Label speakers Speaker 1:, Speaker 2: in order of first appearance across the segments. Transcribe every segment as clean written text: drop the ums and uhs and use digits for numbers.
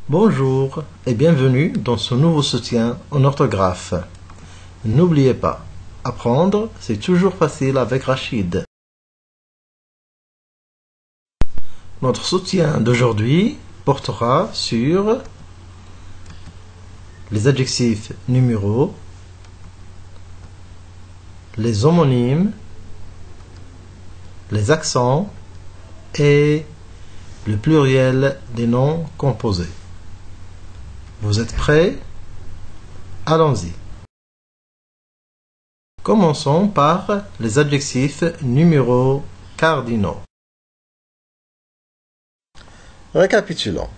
Speaker 1: Bonjour et bienvenue dans ce nouveau soutien en orthographe. N'oubliez pas, apprendre, c'est toujours facile avec Rachid. Notre soutien d'aujourd'hui portera sur les adjectifs numéros, les homonymes, les accents et le pluriel des noms composés. Vous êtes prêts? Allons-y. Commençons par les adjectifs numéros cardinaux. Récapitulons.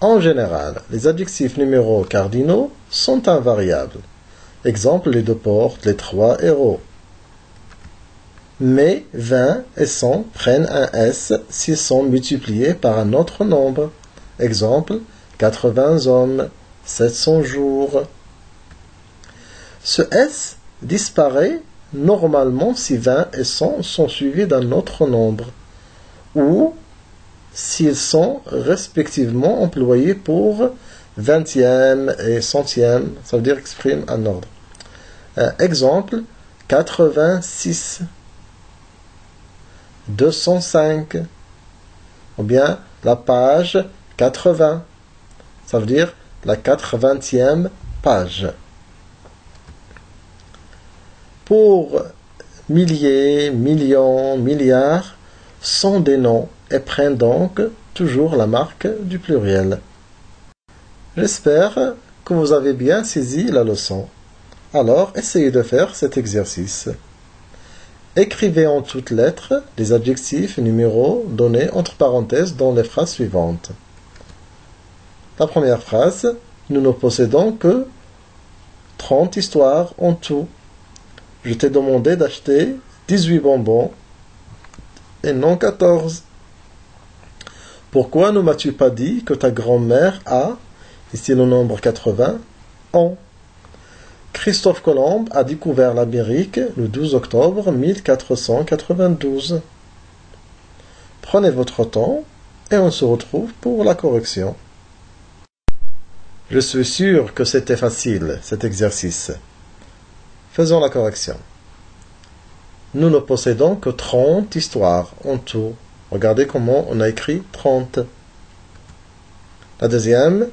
Speaker 1: En général, les adjectifs numéros cardinaux sont invariables. Exemple, les deux portes, les trois héros. Mais 20 et 100 prennent un S s'ils sont multipliés par un autre nombre. Exemple, 80 hommes, 700 jours. Ce S disparaît normalement si 20 et 100 sont suivis d'un autre nombre, ou s'ils sont respectivement employés pour 20e et 100e, ça veut dire exprime un ordre. Exemple, 86, 205, ou bien la page 80, ça veut dire la 80e page. Pour milliers, millions, milliards sont des noms et prennent donc toujours la marque du pluriel. J'espère que vous avez bien saisi la leçon. Alors, essayez de faire cet exercice. Écrivez en toutes lettres les adjectifs numéros donnés entre parenthèses dans les phrases suivantes. La première phrase, nous ne possédons que 30 histoires en tout. Je t'ai demandé d'acheter 18 bonbons et non 14. Pourquoi ne m'as-tu pas dit que ta grand-mère a, ici le nombre 80, ans? Christophe Colomb a découvert l'Amérique le 12 octobre 1492. Prenez votre temps et on se retrouve pour la correction. Je suis sûr que c'était facile, cet exercice. Faisons la correction. Nous ne possédons que 30 histoires en tout. Regardez comment on a écrit 30. La deuxième,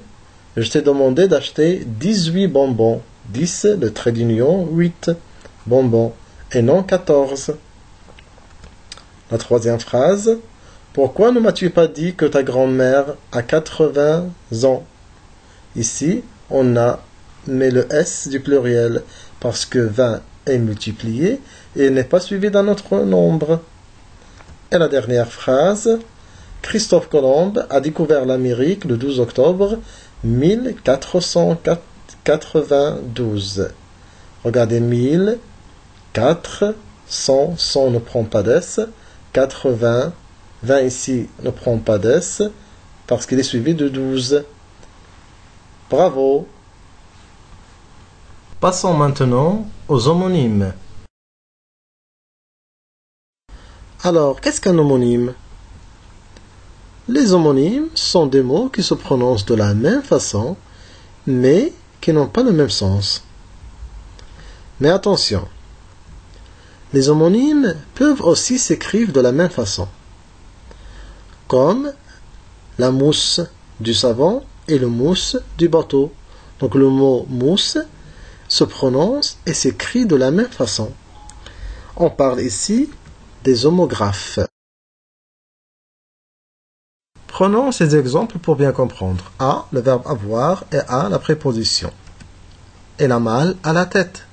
Speaker 1: je t'ai demandé d'acheter 18 bonbons. 10, le trait d'union, 8 bonbons, et non 14. La troisième phrase, pourquoi ne m'as-tu pas dit que ta grand-mère a 80 ans? Ici, on a mis le S du pluriel, parce que 20 est multiplié, et n'est pas suivi d'un autre nombre. Et la dernière phrase, Christophe Colomb a découvert l'Amérique le 12 octobre 1492. Regardez 1000, 4, 100, 100 ne prend pas d'S, 80, 20 ici ne prend pas d'S, parce qu'il est suivi de 12. Bravo! Passons maintenant aux homonymes. Alors, qu'est-ce qu'un homonyme? Les homonymes sont des mots qui se prononcent de la même façon, mais qui n'ont pas le même sens. Mais attention, les homonymes peuvent aussi s'écrire de la même façon, comme la mousse du savon et le mousse du bateau. Donc le mot mousse se prononce et s'écrit de la même façon. On parle ici des homographes. Prenons ces exemples pour bien comprendre. A, le verbe avoir, et a, la préposition. Elle a mal à la tête.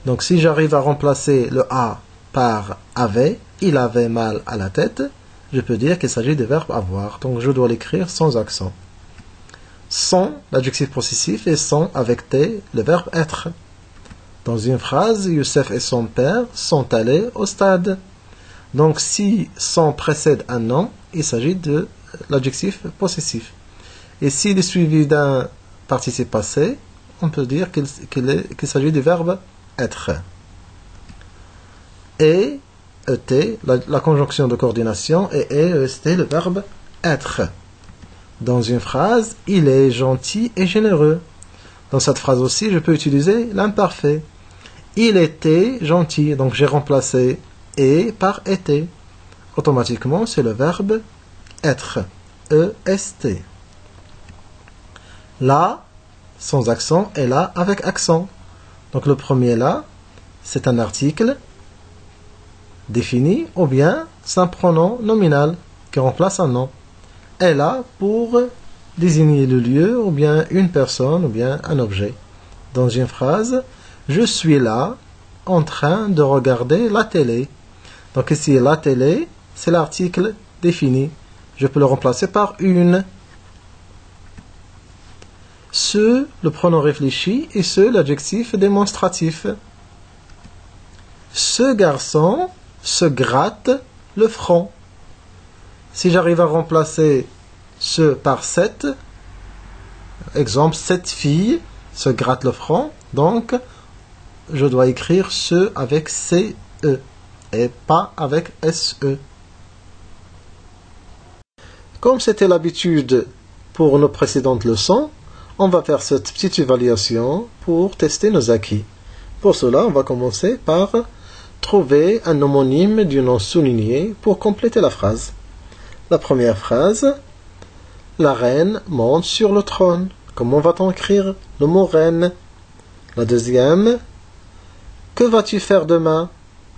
Speaker 1: Donc si j'arrive à remplacer le a par avait, il avait mal à la tête, je peux dire qu'il s'agit du verbe avoir. Donc je dois l'écrire sans accent. Sont, l'adjectif possessif, et sont avec t, le verbe être. Dans une phrase, Youssef et son père sont allés au stade. Donc si sont précède un nom, il s'agit de l'adjectif possessif. Et s'il est suivi d'un participe passé, on peut dire qu'il s'agit du verbe être. Et, et, la conjonction de coordination, et est le verbe être. Dans une phrase, il est gentil et généreux. Dans cette phrase aussi, je peux utiliser l'imparfait. Il était gentil, donc j'ai remplacé et par était. Automatiquement, c'est le verbe être. E-S-T. Là, sans accent, et là, avec accent. Donc le premier là, c'est un article défini ou bien c'est un pronom nominal qui remplace un nom. Et là, pour désigner le lieu ou bien une personne ou bien un objet. Dans une phrase, je suis là en train de regarder la télé. Donc ici, la télé, c'est l'article défini. Je peux le remplacer par une. Ce, le pronom réfléchi, et ce, l'adjectif démonstratif. Ce garçon se gratte le front. Si j'arrive à remplacer ce par cette, exemple, cette fille se gratte le front, donc je dois écrire ce avec CE et pas avec SE. Comme c'était l'habitude pour nos précédentes leçons, on va faire cette petite évaluation pour tester nos acquis. Pour cela, on va commencer par trouver un homonyme du nom souligné pour compléter la phrase. La première phrase, la reine monte sur le trône. Comment va-t-on écrire le mot reine? La deuxième, que vas-tu faire demain?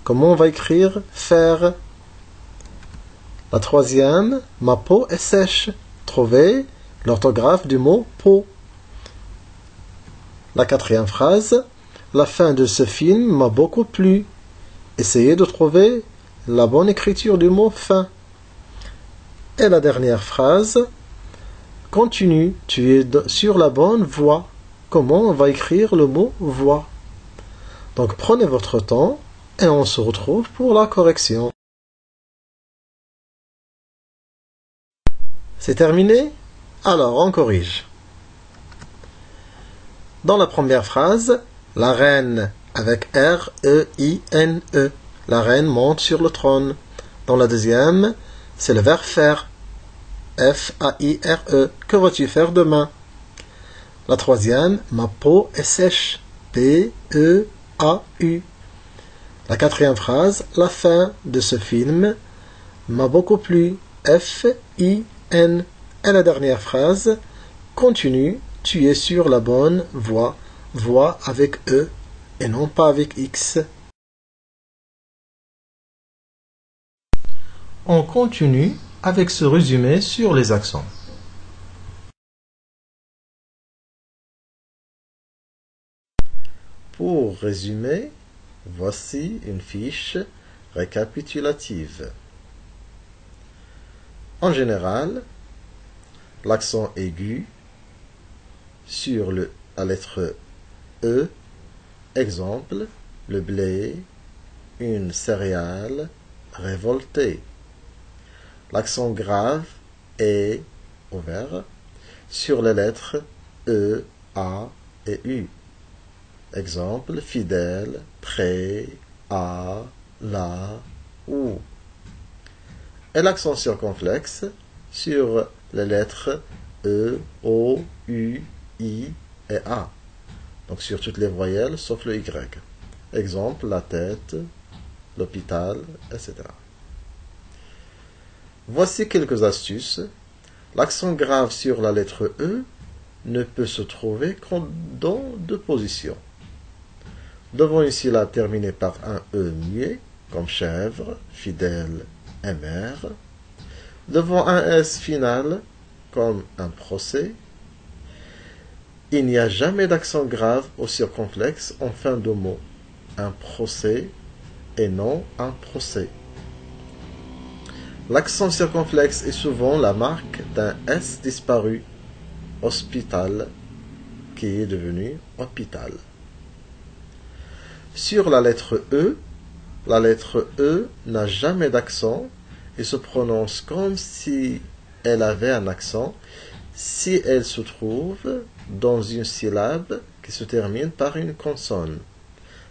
Speaker 1: Comment on va écrire faire? La troisième, ma peau est sèche. Trouvez l'orthographe du mot peau. La quatrième phrase, la fin de ce film m'a beaucoup plu. Essayez de trouver la bonne écriture du mot fin. Et la dernière phrase, continue, tu es sur la bonne voie. Comment on va écrire le mot voie? Donc prenez votre temps et on se retrouve pour la correction. C'est terminé? Alors on corrige. Dans la première phrase, la reine avec R-E-I-N-E. La reine monte sur le trône. Dans la deuxième, c'est le verbe faire. F-A-I-R-E. Que vas-tu faire demain? La troisième, ma peau est sèche. P-E-A-U. La quatrième phrase, la fin de ce film m'a beaucoup plu. F-I-N. Et la dernière phrase, continue, tu es sur la bonne voie. Voie avec E et non pas avec X. On continue avec ce résumé sur les accents. Pour résumer, voici une fiche récapitulative. En général, l'accent aigu sur la lettre E, exemple, le blé, une céréale, révolté. L'accent grave est ouvert sur les lettres E, A et U. Exemple, fidèle, prêt, à, la, ou. Et l'accent circonflexe sur les lettres E, O, U, I et A. Donc sur toutes les voyelles sauf le Y. Exemple, la tête, l'hôpital, etc. Voici quelques astuces. L'accent grave sur la lettre E ne peut se trouver qu'en dans deux positions. Devant une syllabe terminée par un E muet, comme chèvre, fidèle et mère. Devant un S final, comme un procès. Il n'y a jamais d'accent grave ou circonflexe en fin de mot. Un procès et non un procès. L'accent circonflexe est souvent la marque d'un S disparu, hospital, qui est devenu hôpital. Sur la lettre E n'a jamais d'accent et se prononce comme si elle avait un accent si elle se trouve dans une syllabe qui se termine par une consonne,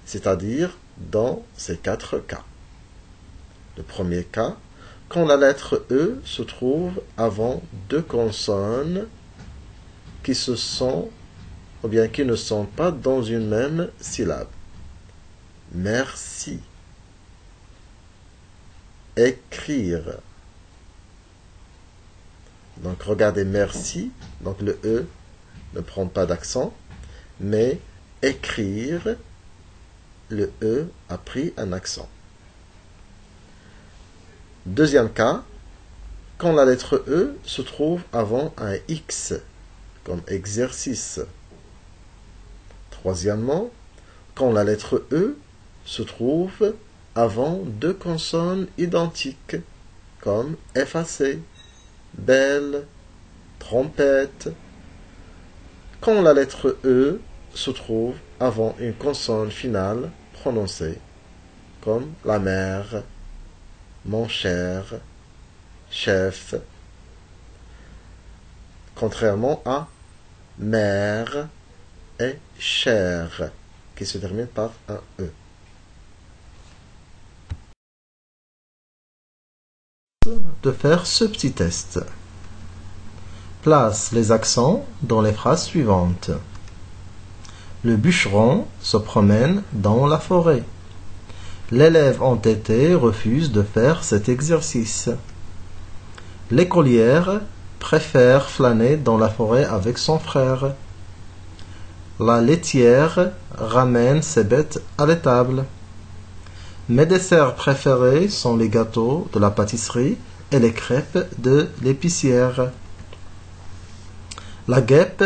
Speaker 1: c'est-à-dire dans ces quatre cas. Le premier cas, quand la lettre E se trouve avant deux consonnes qui se sont, ou bien qui ne sont pas dans une même syllabe. Merci. Écrire. Donc regardez merci, donc le E ne prend pas d'accent, mais écrire, le E a pris un accent. Deuxième cas, quand la lettre E se trouve avant un X, comme exercice. Troisièmement, quand la lettre E se trouve avant deux consonnes identiques, comme effacer, belle, trompette. Quand la lettre E se trouve avant une consonne finale prononcée, comme la mère, mon cher, chef, contrairement à mère et cher, qui se termine par un E. De faire ce petit test. Place les accents dans les phrases suivantes. Le bûcheron se promène dans la forêt. L'élève entêté refuse de faire cet exercice. L'écolière préfère flâner dans la forêt avec son frère. La laitière ramène ses bêtes à l'étable. Mes desserts préférés sont les gâteaux de la pâtisserie et les crêpes de l'épicière. La guêpe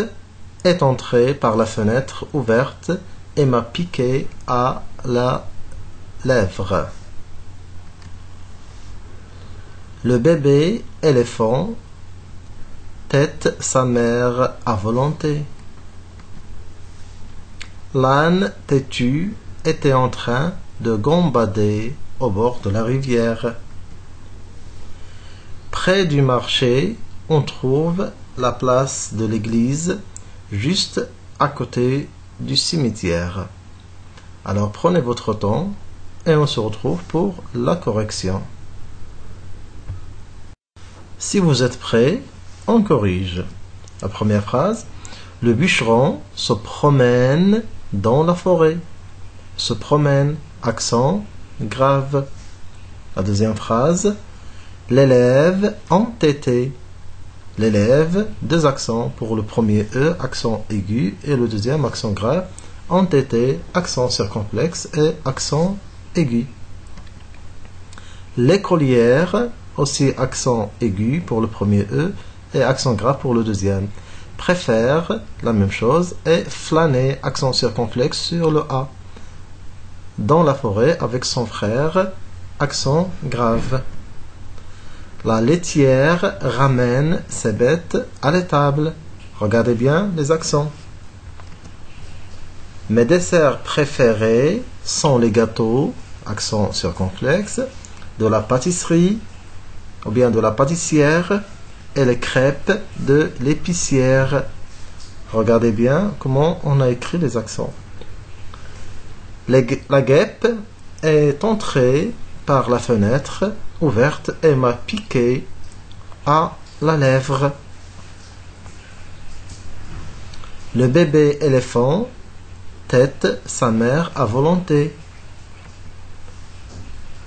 Speaker 1: est entrée par la fenêtre ouverte et m'a piqué à la lèvre. Le bébé éléphant tète sa mère à volonté. L'âne têtu était en train de gambader au bord de la rivière. Près du marché, on trouve la place de l'église juste à côté du cimetière. Alors prenez votre temps et on se retrouve pour la correction. Si vous êtes prêts, on corrige. La première phrase, le bûcheron se promène dans la forêt. Se promène, accent grave. La deuxième phrase, l'élève entêté. L'élève, deux accents pour le premier E, accent aigu, et le deuxième, accent grave. Entêté, accent circonflexe et accent aigu. L'écolière, aussi accent aigu pour le premier E et accent grave pour le deuxième. Préfère, la même chose, et flâner, accent circonflexe sur le A. Dans la forêt avec son frère, accent grave. La laitière ramène ses bêtes à l'étable. Regardez bien les accents. Mes desserts préférés sont les gâteaux, accent circonflexe, de la pâtisserie, ou bien de la pâtissière, et les crêpes de l'épicière. Regardez bien comment on a écrit les accents. La guêpe est entrée par la fenêtre ouverte et m'a piqué à la lèvre. Le bébé éléphant tète sa mère à volonté.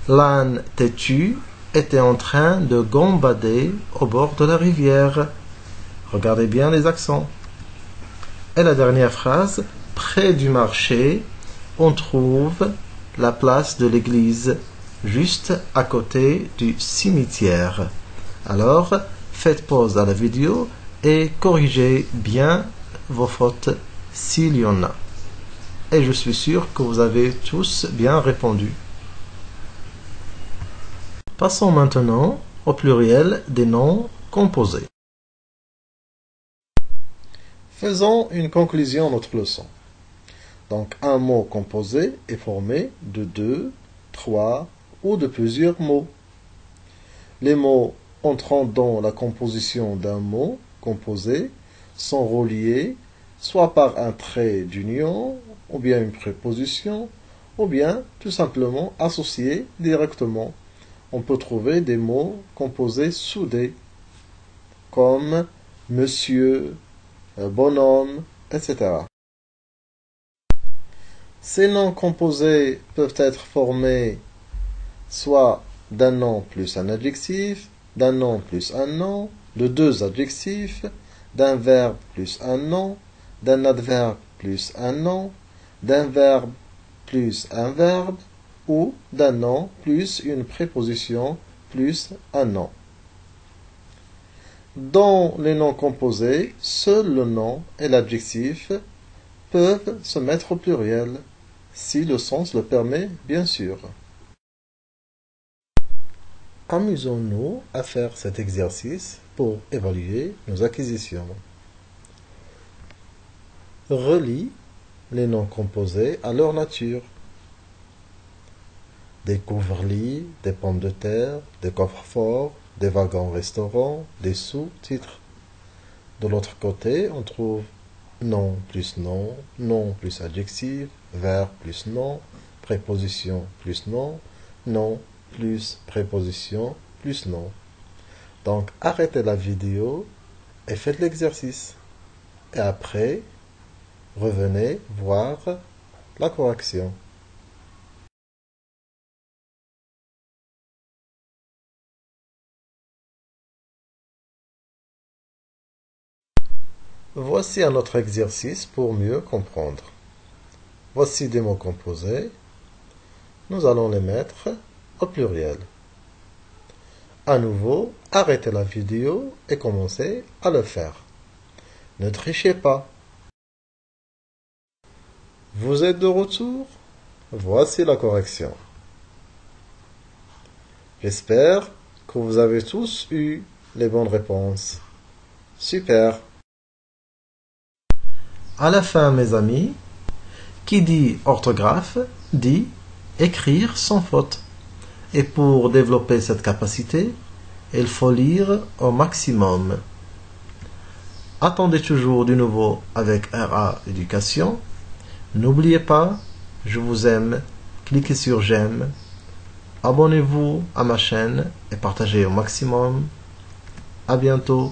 Speaker 1: L'âne têtu était en train de gambader au bord de la rivière. Regardez bien les accents. Et la dernière phrase, près du marché, on trouve la place de l'église, juste à côté du cimetière. Alors, faites pause à la vidéo et corrigez bien vos fautes s'il y en a. Et je suis sûr que vous avez tous bien répondu. Passons maintenant au pluriel des noms composés. Faisons une conclusion à notre leçon. Donc, un mot composé est formé de 2, 3 ou de plusieurs mots. Les mots entrant dans la composition d'un mot composé sont reliés soit par un trait d'union, ou bien une préposition, ou bien tout simplement associés directement. on peut trouver des mots composés soudés, comme monsieur, bonhomme, etc. Ces noms composés peuvent être formés soit d'un nom plus un adjectif, d'un nom plus un nom, de deux adjectifs, d'un verbe plus un nom, d'un adverbe plus un nom, d'un verbe plus un verbe, ou d'un nom plus une préposition plus un nom. Dans les noms composés, seul le nom et l'adjectif peuvent se mettre au pluriel, si le sens le permet, bien sûr. Amusons-nous à faire cet exercice pour évaluer nos acquisitions. Relis les noms composés à leur nature. Des couvre-lits, des pommes de terre, des coffres-forts, des wagons-restaurants, des sous-titres. De l'autre côté, on trouve nom plus nom, nom plus adjectif, verbe plus nom, préposition plus nom, nom plus préposition plus nom. Donc, arrêtez la vidéo et faites l'exercice. Et après, revenez voir la correction. Voici un autre exercice pour mieux comprendre. Voici des mots composés. Nous allons les mettre au pluriel. À nouveau, arrêtez la vidéo et commencez à le faire. Ne trichez pas. Vous êtes de retour? Voici la correction. J'espère que vous avez tous eu les bonnes réponses. Super! À la fin, mes amis, qui dit orthographe dit écrire sans faute. Et pour développer cette capacité, il faut lire au maximum. Attendez toujours du nouveau avec RA Éducation. N'oubliez pas, je vous aime, cliquez sur j'aime, abonnez-vous à ma chaîne et partagez au maximum. À bientôt.